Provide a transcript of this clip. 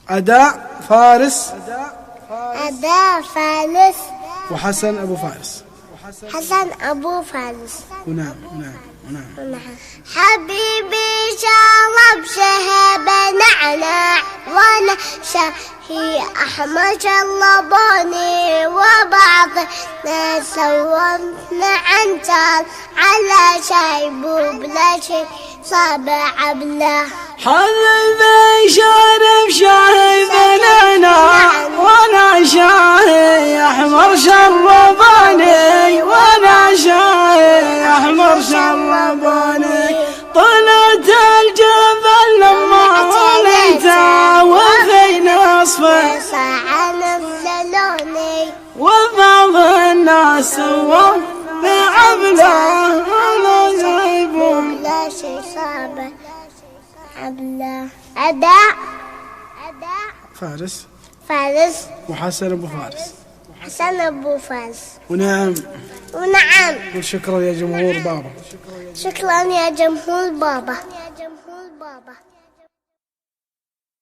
أداء فارس وحسن أبو فارس. ونعم. حبيبي شرب شهب نعناع وانا شهي احمر شلبوني وبعضنا سومنا عنتر على شايب وبلا شي صاب عبله. حبيبي شرب شهب نعناع وانا شاهي احمر شربوني وانا شاهي احمر شربوني. طلعت الجبل لما وليت وفي نصفه ساعة نمللوني وبعض الناس سووا بعبله على زيبون لا شي صعب عبله. أداء فارس وحسن أبو فارس. حسن أبو فارس. ونعم. وشكرا يا جمهور بابا. شكرا يا جمهور بابا.